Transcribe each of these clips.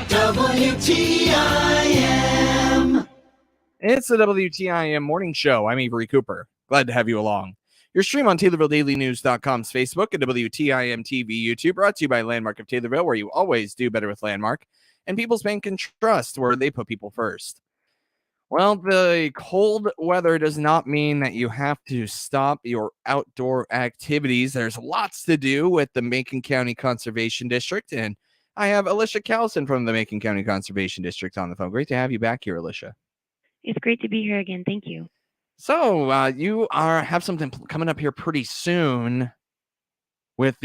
WTIM. It's the WTIM Morning Show. I'm Avery Cooper. Glad to have you along. Your stream on TaylorvilleDailyNews.com's Facebook and WTIM TV YouTube, brought to you by Landmark of Taylorville, where you always do better with Landmark, and People's Bank and Trust, where they put people first. Well, the cold weather does not mean that you have to stop your outdoor activities. There's lots to do with the Macon County Conservation District, and I have Alicia Callison from the Macon County Conservation District on the phone. Great to have you back here, Alicia. It's great to be here again. Thank you. So you have something coming up here pretty soon with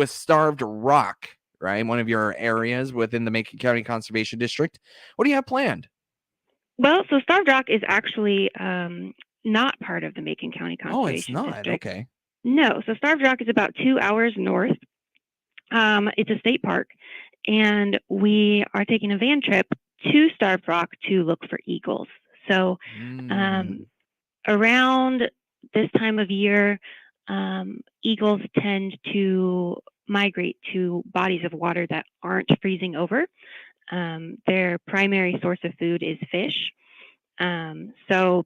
Starved Rock, right? One of your areas within the Macon County Conservation District. What do you have planned? Well, so Starved Rock is actually not part of the Macon County Conservation District. Oh, it's not? District. Okay. No. So Starved Rock is about 2 hours north. It's a state park, and we are taking a van trip to Starved Rock to look for eagles. So around this time of year, eagles tend to migrate to bodies of water that aren't freezing over. Their primary source of food is fish. So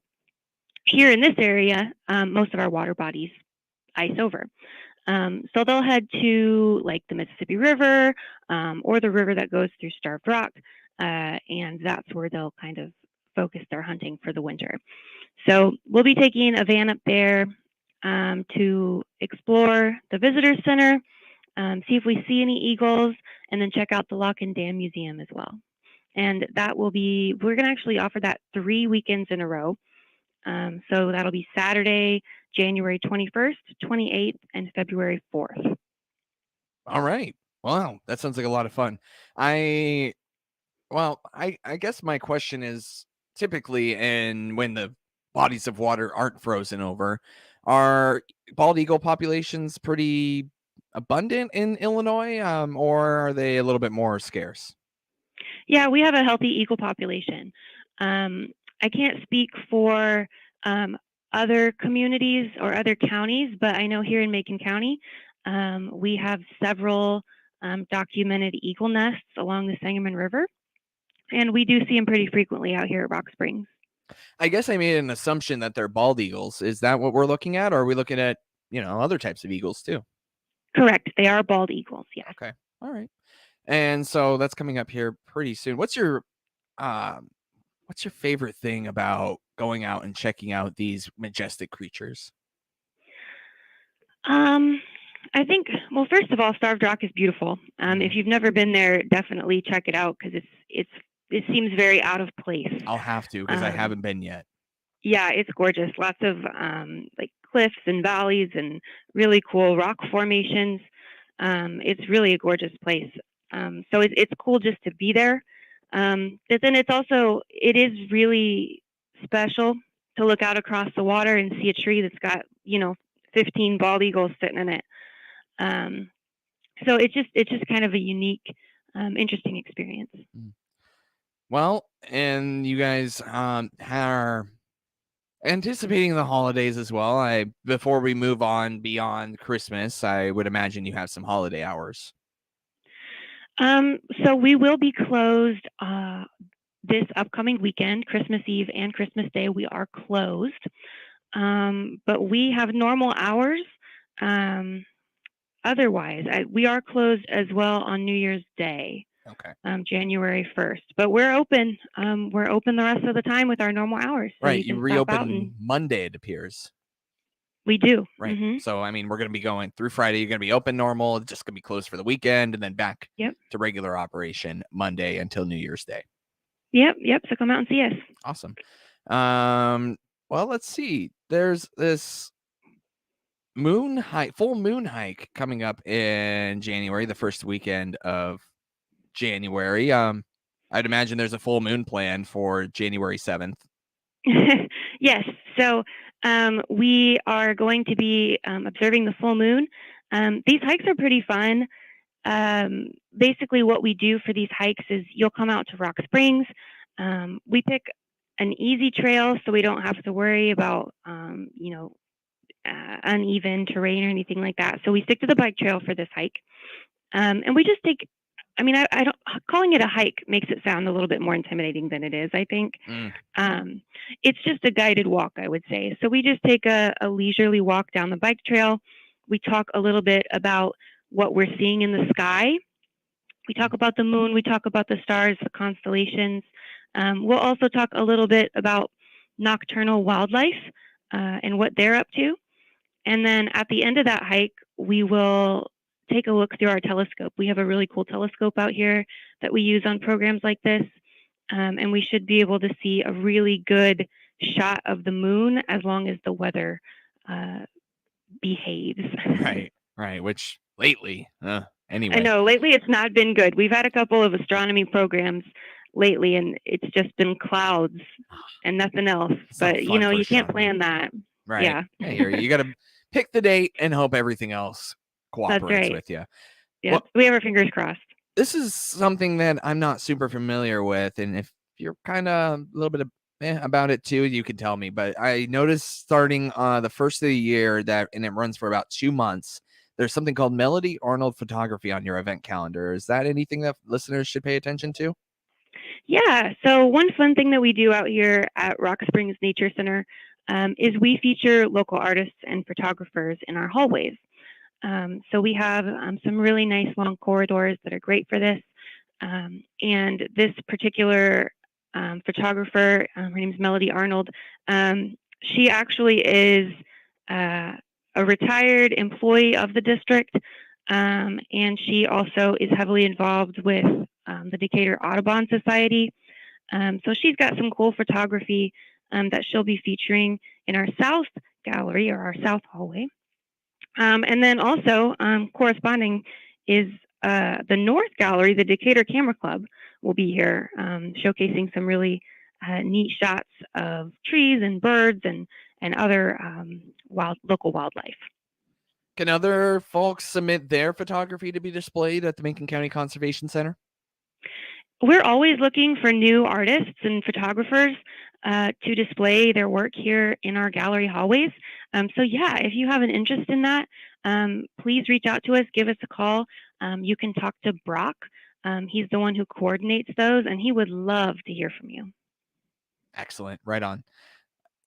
here in this area, most of our water bodies ice over. So they'll head to like the Mississippi River or the river that goes through Starved Rock, and that's where they'll kind of focus their hunting for the winter. So we'll be taking a van up there to explore the visitor center, see if we see any eagles, and then check out the Lock and Dam Museum as well. And that will be, we're going to actually offer that 3 weekends in a row. So that'll be Saturday, January 21st, 28th, and February 4th. All right. Wow, that sounds like a lot of fun. I guess my question is, typically, and when the bodies of water aren't frozen over, are bald eagle populations pretty abundant in Illinois, or are they a little bit more scarce? Yeah, we have a healthy eagle population. I can't speak for other communities or other counties, but I know here in Macon County, we have several documented eagle nests along the Sangamon River, and we do see them pretty frequently out here at Rock Springs. I guess I made an assumption that they're bald eagles. Is that what we're looking at, or are we looking at, other types of eagles too? Correct. They are bald eagles, yes. Okay. All right. And so that's coming up here pretty soon. What's your favorite thing about going out and checking out these majestic creatures? I think, well, first of all, Starved Rock is beautiful. If you've never been there, definitely check it out because it seems very out of place. I'll have to because I haven't been yet. Yeah, it's gorgeous. Lots of like cliffs and valleys and really cool rock formations. It's really a gorgeous place. So it's cool just to be there. But then it is really special to look out across the water and see a tree that's got 15 bald eagles sitting in it. So it's just kind of a unique, interesting experience. Well, and you guys are anticipating the holidays as well. Before we move on beyond Christmas, I would imagine you have some holiday hours. So we will be closed this upcoming weekend, Christmas Eve and Christmas Day. We are closed, but we have normal hours. Otherwise, we are closed as well on New Year's Day. Okay. January 1st, but we're open. We're open the rest of the time with our normal hours. So right. You reopen Monday, it appears. We do. Right. Mm-hmm. So, I mean, we're going to be going through Friday. You're going to be open normal. It's just going to be closed for the weekend and then back to regular operation Monday until New Year's Day. Yep. So come out and see us. Awesome. Well, let's see. There's this full moon hike coming up in January, the first weekend of January. I'd imagine there's a full moon planned for January 7th. Yes. So we are going to be observing the full moon. These hikes are pretty fun. Basically, what we do for these hikes is you'll come out to Rock Springs. We pick an easy trail so we don't have to worry about, uneven terrain or anything like that. So we stick to the bike trail for this hike. And we just take I mean, I don't, calling it a hike makes it sound a little bit more intimidating than it is, I think. It's just a guided walk, I would say. So we just take a leisurely walk down the bike trail. We talk a little bit about what we're seeing in the sky. We talk about the moon. We talk about the stars, the constellations. We'll also talk a little bit about nocturnal wildlife and what they're up to. And then at the end of that hike, we will take a look through our telescope. We have a really cool telescope out here that we use on programs like this. And we should be able to see a really good shot of the moon as long as the weather behaves. Right. Which lately, anyway. I know, lately it's not been good. We've had a couple of astronomy programs lately, and it's just been clouds and nothing else. But, you know, you can't plan that. Right. Yeah. You got to pick the date and hope everything else cooperates with you. Yeah, well, we have our fingers crossed. This is something that I'm not super familiar with, and if you're kind of a little bit about it too, you can tell me. But I noticed starting the first of the year and it runs for about 2 months. There's something called Melody Arnold Photography on your event calendar. Is that anything that listeners should pay attention to? Yeah. So one fun thing that we do out here at Rock Springs Nature Center is we feature local artists and photographers in our hallways. So we have some really nice long corridors that are great for this. And this particular photographer, her name is Melody Arnold. She actually is a retired employee of the district, and she also is heavily involved with the Decatur Audubon Society. So she's got some cool photography that she'll be featuring in our South Gallery or our South Hallway. And then also corresponding is the North Gallery. The Decatur Camera Club will be here showcasing some really neat shots of trees and birds and other local wildlife. Can other folks submit their photography to be displayed at the Macon County Conservation Center? We're always looking for new artists and photographers to display their work here in our gallery hallways. So yeah, if you have an interest in that, please reach out to us, give us a call. You can talk to Brock. He's the one who coordinates those, and he would love to hear from you. Excellent. Right on.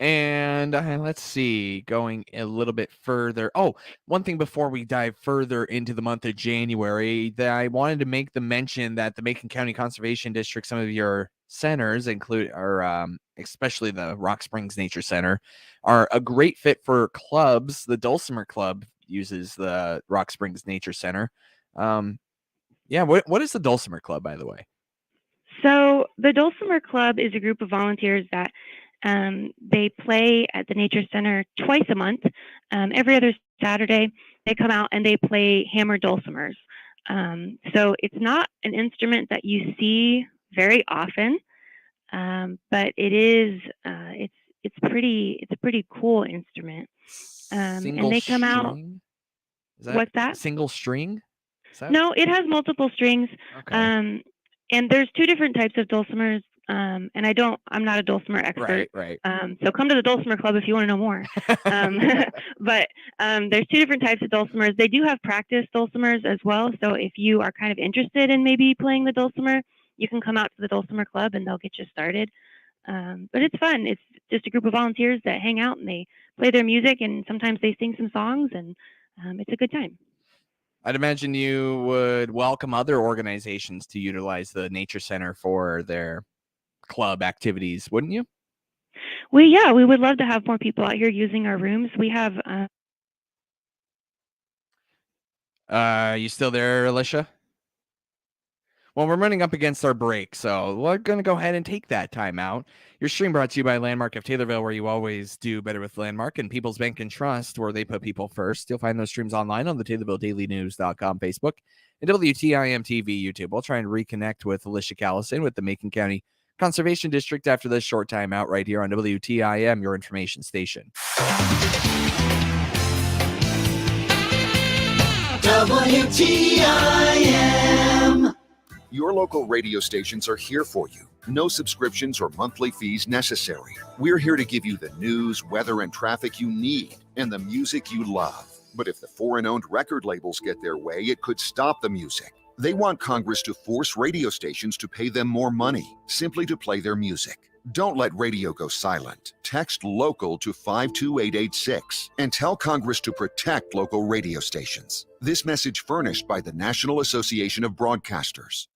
And let's see, going a little bit further. Oh, one thing before we dive further into the month of January, that I wanted to make the mention that the Macon County Conservation District, some of your centers especially the Rock Springs Nature Center, are a great fit for clubs. The Dulcimer Club uses the Rock Springs Nature Center. What is the Dulcimer Club, by the way? So the Dulcimer Club is a group of volunteers that they play at the Nature Center twice a month. Every other Saturday, they come out and they play hammered dulcimers. So it's not an instrument that you see very often, but it is. It's a pretty cool instrument. And they come out. What's that? Single string? No, it has multiple strings. Okay. And there's two different types of dulcimers. And I'm not a dulcimer expert. Right. So come to the Dulcimer Club if you want to know more. But there's two different types of dulcimers. They do have practice dulcimers as well. So if you are kind of interested in maybe playing the dulcimer, you can come out to the Dulcimer Club and they'll get you started. But it's fun. It's just a group of volunteers that hang out and they play their music, and sometimes they sing some songs, and it's a good time. I'd imagine you would welcome other organizations to utilize the Nature Center for their club activities, wouldn't you? We would love to have more people out here using our rooms. We have. You still there, Alicia? Well, we're running up against our break, so we're going to go ahead and take that time out. Your stream brought to you by Landmark of Taylorville, where you always do better with Landmark, and People's Bank and Trust, where they put people first. You'll find those streams online on the TaylorvilleDailyNews.com Facebook and WTIM TV YouTube. We'll try and reconnect with Alicia Callison with the Macon County Conservation District after this short time out right here on WTIM, your information station. WTIM. Your local radio stations are here for you. No subscriptions or monthly fees necessary. We're here to give you the news, weather, and traffic you need and the music you love. But if the foreign-owned record labels get their way, it could stop the music. They want Congress to force radio stations to pay them more money simply to play their music. Don't let radio go silent. Text LOCAL to 52886 and tell Congress to protect local radio stations. This message furnished by the National Association of Broadcasters.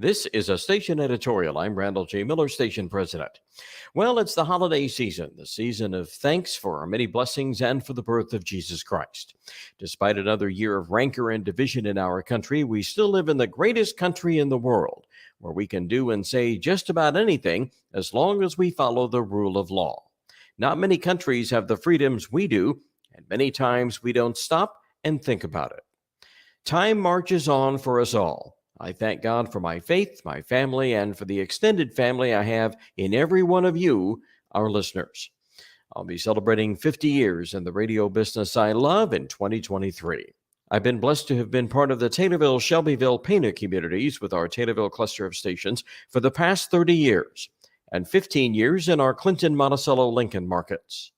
This is a station editorial. I'm Randall J. Miller, station president. Well, it's the holiday season, the season of thanks for our many blessings and for the birth of Jesus Christ. Despite another year of rancor and division in our country, we still live in the greatest country in the world, where we can do and say just about anything as long as we follow the rule of law. Not many countries have the freedoms we do, and many times we don't stop and think about it. Time marches on for us all. I thank God for my faith, my family, and for the extended family I have in every one of you, our listeners. I'll be celebrating 50 years in the radio business I love in 2023. I've been blessed to have been part of the Taylorville, Shelbyville, Pana communities with our Taylorville cluster of stations for the past 30 years, and 15 years in our Clinton, Monticello, Lincoln markets.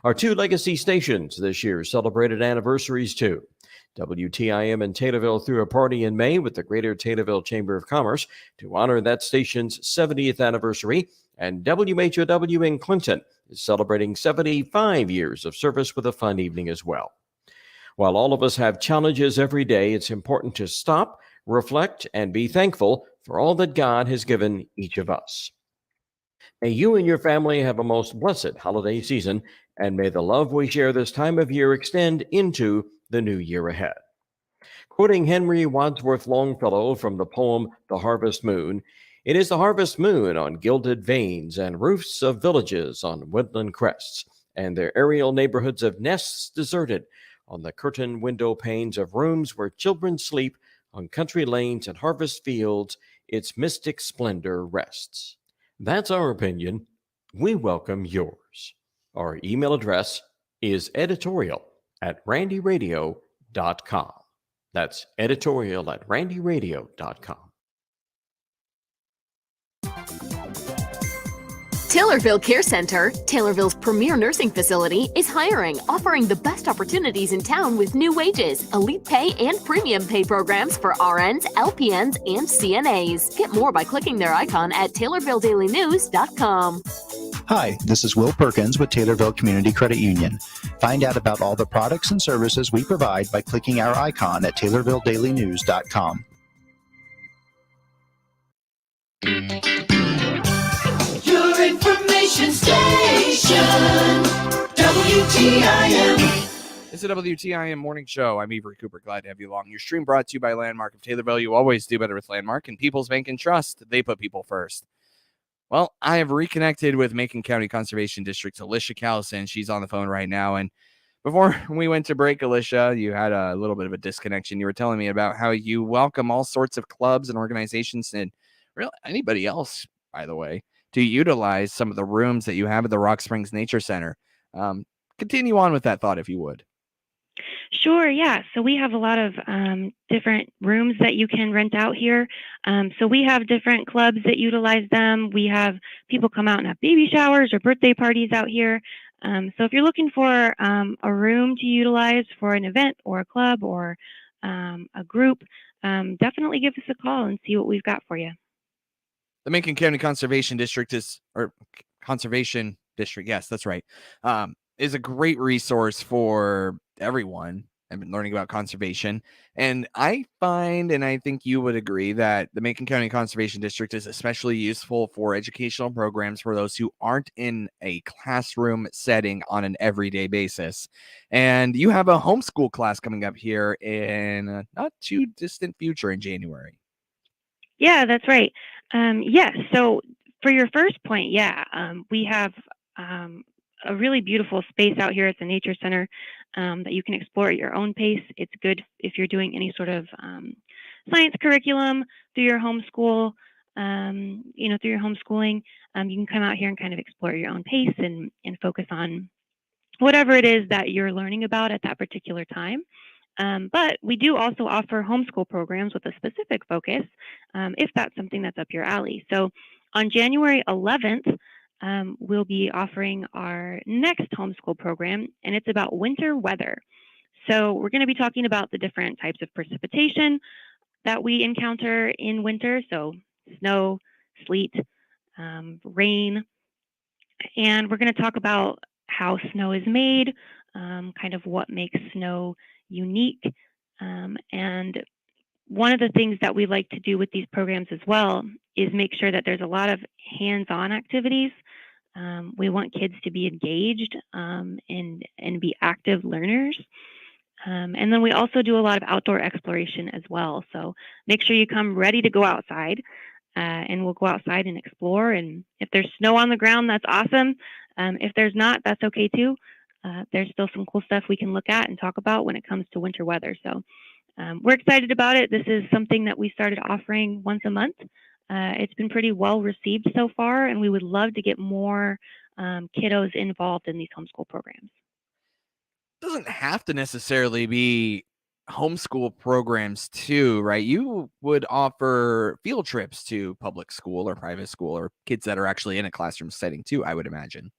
Our two legacy stations this year celebrated anniversaries too. WTIM in Taylorville threw a party in May with the Greater Taylorville Chamber of Commerce to honor that station's 70th anniversary, and WHOW in Clinton is celebrating 75 years of service with a fun evening as well. While all of us have challenges every day, it's important to stop, reflect, and be thankful for all that God has given each of us. May you and your family have a most blessed holiday season, and may the love we share this time of year extend into the new year ahead. Quoting Henry Wadsworth Longfellow from the poem The Harvest Moon, it is the harvest moon on gilded vanes and roofs of villages on woodland crests, and their aerial neighborhoods of nests deserted, on the curtained window panes of rooms where children sleep, on country lanes and harvest fields, its mystic splendor rests. That's our opinion. We welcome yours. Our email address is editorial@randyradio.com. That's editorial@randyradio.com. Taylorville Care Center, Taylorville's premier nursing facility, is hiring, offering the best opportunities in town with new wages, elite pay, and premium pay programs for RNs, LPNs, and CNAs. Get more by clicking their icon at TaylorvilleDailyNews.com. Hi, this is Will Perkins with Taylorville Community Credit Union. Find out about all the products and services we provide by clicking our icon at TaylorvilleDailyNews.com. Your information station, WTIM. It's a WTIM morning show. I'm Avery Cooper. Glad to have you along. Your stream brought to you by Landmark of Taylorville. You always do better with Landmark, and People's Bank and Trust. They put people first. Well, I have reconnected with Macon County Conservation District's Alicia Callison. She's on the phone right now. And before we went to break, Alicia, you had a little bit of a disconnection. You were telling me about how you welcome all sorts of clubs and organizations and really anybody else, by the way, to utilize some of the rooms that you have at the Rock Springs Nature Center. Continue on with that thought, if you would. Sure, yeah. So we have a lot of different rooms that you can rent out here. So we have different clubs that utilize them. We have people come out and have baby showers or birthday parties out here. So if you're looking for a room to utilize for an event or a club or a group, definitely give us a call and see what we've got for you. The Macon County Conservation District yes, that's right, is a great resource for everyone. I've been learning about conservation, and I find, and I think you would agree, that the Macon County Conservation District is especially useful for educational programs for those who aren't in a classroom setting on an everyday basis. And you have a homeschool class coming up here in a not too distant future in January. Yeah, that's right. Yes. So for your first point, we have a really beautiful space out here at the Nature Center that you can explore at your own pace. It's good if you're doing any sort of science curriculum through your homeschool, through your homeschooling. You can come out here and kind of explore at your own pace and focus on whatever it is that you're learning about at that particular time. But we do also offer homeschool programs with a specific focus if that's something that's up your alley. So on January 11th, we'll be offering our next homeschool program, and it's about winter weather. So we're going to be talking about the different types of precipitation, that we encounter in winter, so snow, sleet, rain, and we're going to talk about how snow is made, kind of what makes snow unique, and one of the things that we like to do with these programs as well is make sure that there's a lot of hands-on activities. We want kids to be engaged and be active learners. And then we also do a lot of outdoor exploration as well. So make sure you come ready to go outside, and we'll go outside and explore. And if there's snow on the ground, that's awesome. If there's not, that's okay too. There's still some cool stuff we can look at and talk about when it comes to winter weather. So we're excited about it. This is something that we started offering once a month. It's been pretty well received so far, and we would love to get more kiddos involved in these homeschool programs. Doesn't have to necessarily be homeschool programs too, right? You would offer field trips to public school or private school or kids that are actually in a classroom setting too, I would imagine.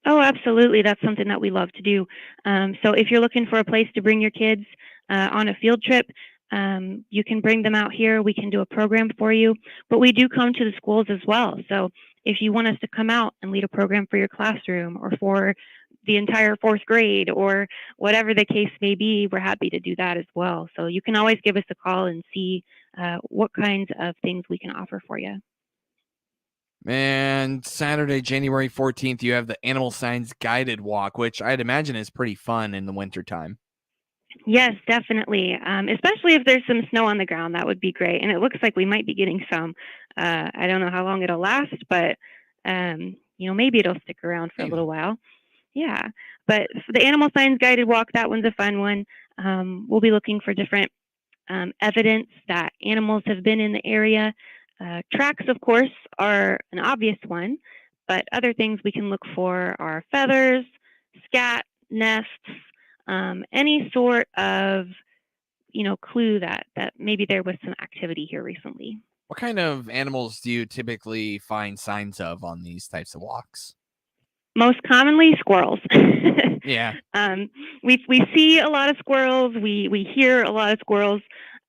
Oh, absolutely. That's something that we love to do. So if you're looking for a place to bring your kids on a field trip, you can bring them out here. We can do a program for you, but we do come to the schools as well. So if you want us to come out and lead a program for your classroom or for the entire fourth grade or whatever the case may be, we're happy to do that as well. So you can always give us a call and see what kinds of things we can offer for you. And Saturday, January 14th, you have the Animal Signs Guided Walk, which I'd imagine is pretty fun in the wintertime. Yes, definitely. Especially if there's some snow on the ground, that would be great. And it looks like we might be getting some. I don't know how long it'll last, but maybe it'll stick around for a little while. Yeah. But for the Animal Signs Guided Walk, that one's a fun one. We'll be looking for different evidence that animals have been in the area. Tracks, of course, are an obvious one, but other things we can look for are feathers, scat, nests, any sort of clue that maybe there was some activity here recently. What kind of animals do you typically find signs of on these types of walks? Most commonly, squirrels. Yeah. We see a lot of squirrels. We hear a lot of squirrels,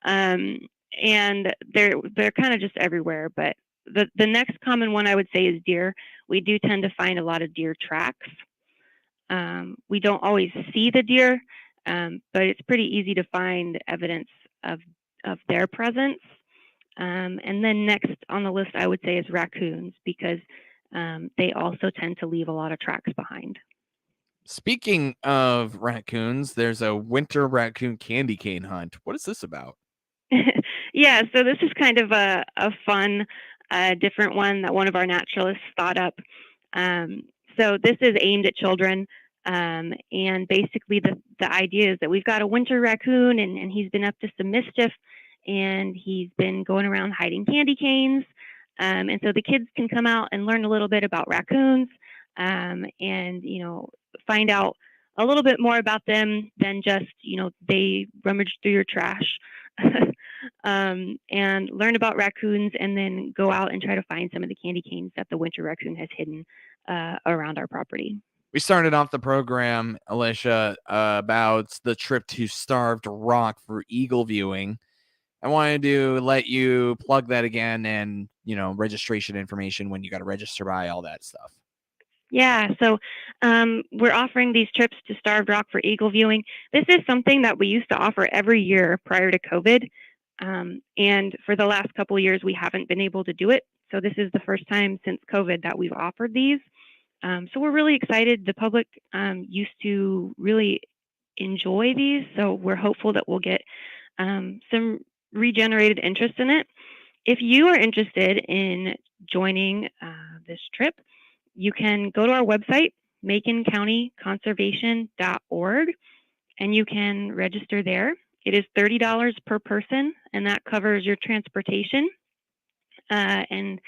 and they're kind of just everywhere. But the next common one I would say is deer. We do tend to find a lot of deer tracks. We don't always see the deer, but it's pretty easy to find evidence of their presence. And then next on the list, I would say, is raccoons, because they also tend to leave a lot of tracks behind. Speaking of raccoons, there's a winter raccoon candy cane hunt. What is this about? Yeah, so this is kind of a fun, different one that one of our naturalists thought up. So this is aimed at children, and basically the idea is that we've got a winter raccoon, and he's been up to some mischief, and he's been going around hiding candy canes. And so the kids can come out and learn a little bit about raccoons, and find out a little bit more about them than just they rummage through your trash. And learn about raccoons, and then go out and try to find some of the candy canes that the winter raccoon has hidden around our property. We started off the program, Alicia, about the trip to Starved Rock for eagle viewing. I wanted to let you plug that again, and registration information, when you got to register by, all that stuff. Yeah, so we're offering these trips to Starved Rock for eagle viewing. This is something that we used to offer every year prior to COVID. And for the last couple of years, we haven't been able to do it. So this is the first time since COVID that we've offered these. So we're really excited. The public used to really enjoy these. So we're hopeful that we'll get some regenerated interest in it. If you are interested in joining this trip, you can go to our website, maconcountyconservation.org, and you can register there. It is $30 per person, and that covers your transportation, and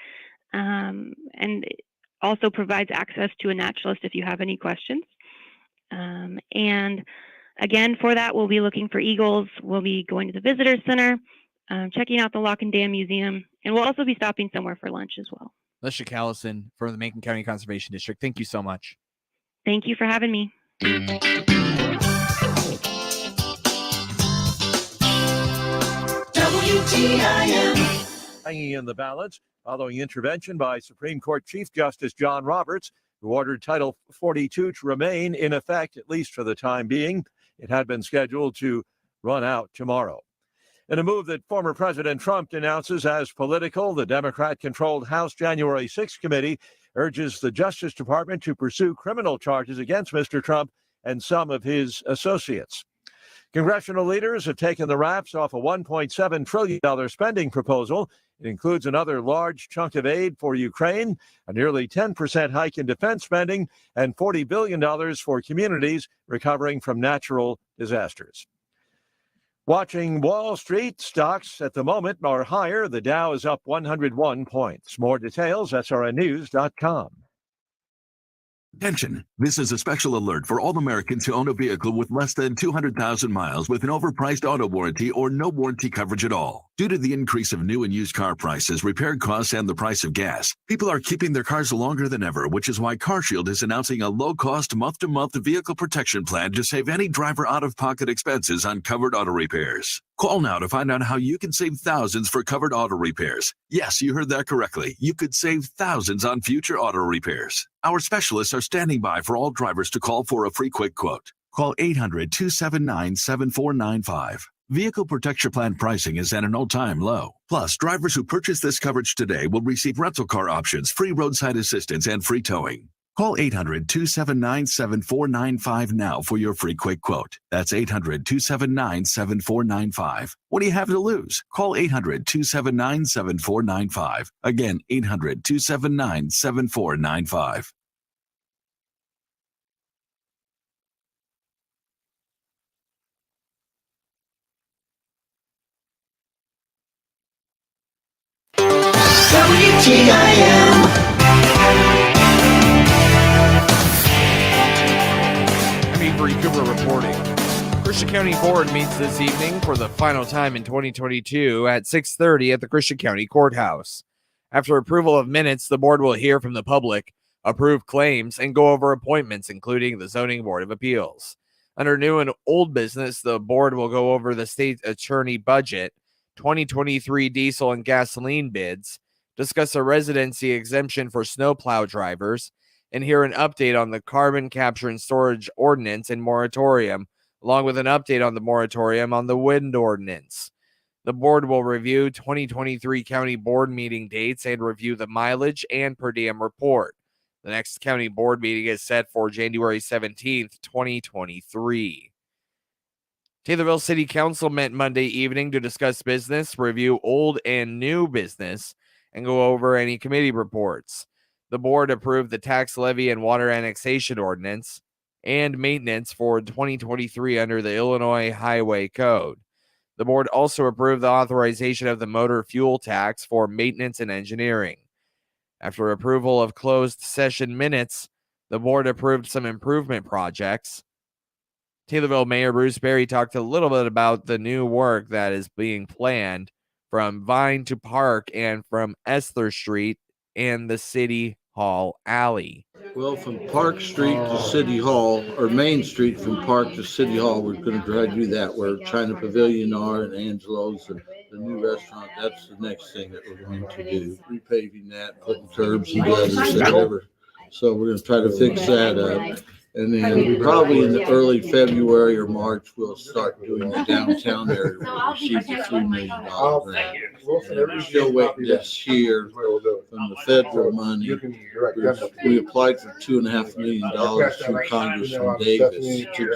also provides access to a naturalist if you have any questions. And again, for that, we'll be looking for eagles. We'll be going to the visitor center, checking out the Lock and Dam Museum, and we'll also be stopping somewhere for lunch as well. Alicia Callison from the Macon County Conservation District, thank you so much. Thank you for having me. WTIM WTIM. Hanging in the balance following intervention by Supreme Court Chief Justice John Roberts, who ordered Title 42 to remain in effect, at least for the time being. It had been scheduled to run out tomorrow. In a move that former President Trump denounces as political, the Democrat-controlled House January 6 committee urges the Justice Department to pursue criminal charges against Mr. Trump and some of his associates. Congressional leaders have taken the wraps off a $1.7 trillion spending proposal. It includes another large chunk of aid for Ukraine, a nearly 10% hike in defense spending, and $40 billion for communities recovering from natural disasters. Watching Wall Street, stocks at the moment are higher. The Dow is up 101 points. More details, srnnews.com. Attention! This is a special alert for all Americans who own a vehicle with less than 200,000 miles with an overpriced auto warranty or no warranty coverage at all. Due to the increase of new and used car prices, repair costs, and the price of gas, people are keeping their cars longer than ever, which is why CarShield is announcing a low-cost month-to-month vehicle protection plan to save any driver out-of-pocket expenses on covered auto repairs. Call now to find out how you can save thousands for covered auto repairs. Yes, you heard that correctly. You could save thousands on future auto repairs. Our specialists are standing by for all drivers to call for a free quick quote. Call 800-279-7495. Vehicle Protection Plan pricing is at an all-time low. Plus, drivers who purchase this coverage today will receive rental car options, free roadside assistance, and free towing. Call 800-279-7495 now for your free quick quote. That's 800-279-7495. What do you have to lose? Call 800-279-7495. Again, 800-279-7495. WTIM. I'm Avery Cooper reporting. Christian County Board meets this evening for the final time in 2022 at 6:30 at the Christian County Courthouse. After approval of minutes, the board will hear from the public, approve claims, and go over appointments, including the Zoning Board of Appeals. Under new and old business, the board will go over the state attorney budget, 2023 diesel and gasoline bids, discuss a residency exemption for snowplow drivers, and hear an update on the carbon capture and storage ordinance and moratorium, along with an update on the moratorium on the wind ordinance. The board will review 2023 county board meeting dates and review the mileage and per diem report. The next county board meeting is set for January 17th, 2023. Taylorville City Council met Monday evening to discuss business, review old and new business, and go over any committee reports. The board approved the tax levy and water annexation ordinance and maintenance for 2023 under the Illinois Highway Code. The board also approved the authorization of the motor fuel tax for maintenance and engineering. After approval of closed session minutes, the board approved some improvement projects. Taylorville Mayor Bruce Berry talked a little bit about the new work that is being planned from Vine to Park and from Esther Street and the City Hall Alley. Well, from Park Street to City Hall, or Main Street from Park to City Hall, we're going to try to do that where China Pavilion are and Angelo's and the new restaurant. That's the next thing that we're going to do. Repaving that, putting curbs and gutters and whatever. So we're going to try to fix that up. And then probably in the early February or March, we'll start doing the downtown area. We'll receive the $3 million grant. And we're still waiting this year from the federal money. We applied for $2.5 million through Congressman Davis to do